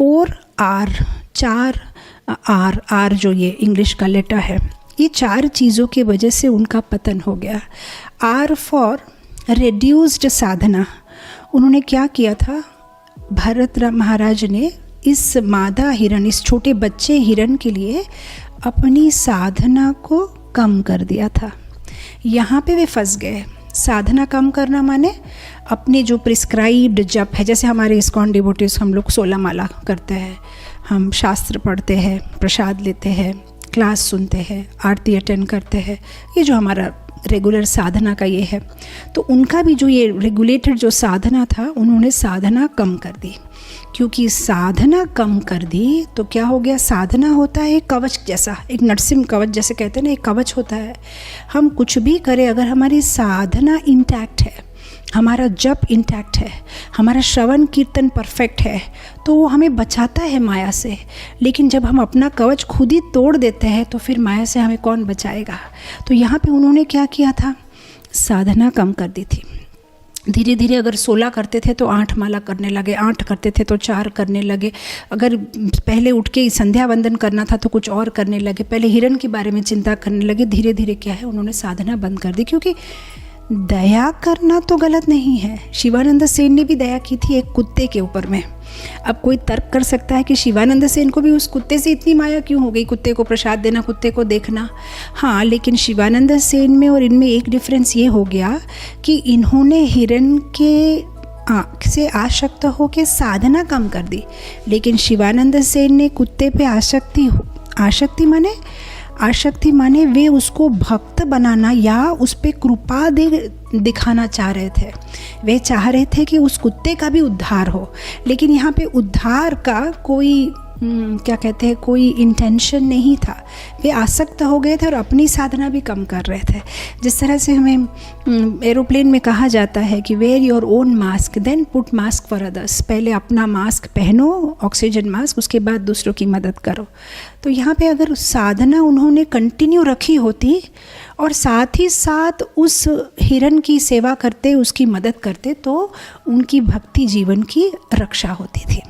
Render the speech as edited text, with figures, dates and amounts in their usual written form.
4R, 4R जो ये English का लेटर है, ये 4 चीज़ों की वजह से उनका पतन हो गया। R फॉर रेड्यूस्ड साधना। उन्होंने क्या किया था, भरत महाराज ने इस मादा हिरण, इस छोटे बच्चे हिरण के लिए अपनी साधना को कम कर दिया था। यहाँ पे वे फंस गए। साधना कम करना माने अपने जो प्रिस्क्राइब्ड जप है, जैसे हमारे इस्कॉन डिवोटीज हम लोग 16 माला करते हैं, हम शास्त्र पढ़ते हैं, प्रसाद लेते हैं, क्लास सुनते हैं, आरती अटेंड करते हैं, ये जो हमारा रेगुलर साधना का ये है। तो उनका भी जो ये रेगुलेटेड जो साधना था, उन्होंने साधना कम कर दी। क्योंकि साधना कम कर दी तो क्या हो गया, साधना होता है एक कवच जैसा, एक नरसिंह कवच जैसे कहते हैं ना, एक कवच होता है। हम कुछ भी करें, अगर हमारी साधना इंटैक्ट है, हमारा जप इंटैक्ट है, हमारा श्रवण कीर्तन परफेक्ट है, तो वो हमें बचाता है माया से। लेकिन जब हम अपना कवच खुद ही तोड़ देते हैं तो फिर माया से हमें कौन बचाएगा। तो यहाँ पे उन्होंने क्या किया था, साधना कम कर दी थी। धीरे धीरे अगर 16 करते थे तो 8 माला करने लगे, 8 करते थे तो 4 करने लगे। अगर पहले उठ के संध्या वंदन करना था तो कुछ और करने लगे। पहले हिरण के बारे में चिंता करने लगे। धीरे धीरे क्या है, उन्होंने साधना बंद कर दी। क्योंकि दया करना तो गलत नहीं है। शिवानंद सेन ने भी दया की थी एक कुत्ते के ऊपर में। अब कोई तर्क कर सकता है कि शिवानंद सेन को भी उस कुत्ते से इतनी माया क्यों हो गई, कुत्ते को प्रसाद देना, कुत्ते को देखना। हाँ, लेकिन शिवानंद सेन में और इनमें एक डिफरेंस ये हो गया कि इन्होंने हिरण के से आसक्त होकर साधना कम कर दी। लेकिन शिवानंद सेन ने कुत्ते पे आसक्ति माने वे उसको भक्त बनाना या उस पर कृपा दिखाना चाह रहे थे। वे चाह रहे थे कि उस कुत्ते का भी उद्धार हो। लेकिन यहाँ पे उद्धार का कोई कोई इंटेंशन नहीं था। वे आसक्त हो गए थे और अपनी साधना भी कम कर रहे थे। जिस तरह से हमें एरोप्लेन में कहा जाता है कि wear your own mask then put mask for others. पहले अपना मास्क पहनो, ऑक्सीजन मास्क, उसके बाद दूसरों की मदद करो। तो यहाँ पे अगर साधना उन्होंने कंटिन्यू रखी होती और साथ ही साथ उस हिरण की सेवा करते, उसकी मदद करते, तो उनकी भक्ति जीवन की रक्षा होती थी।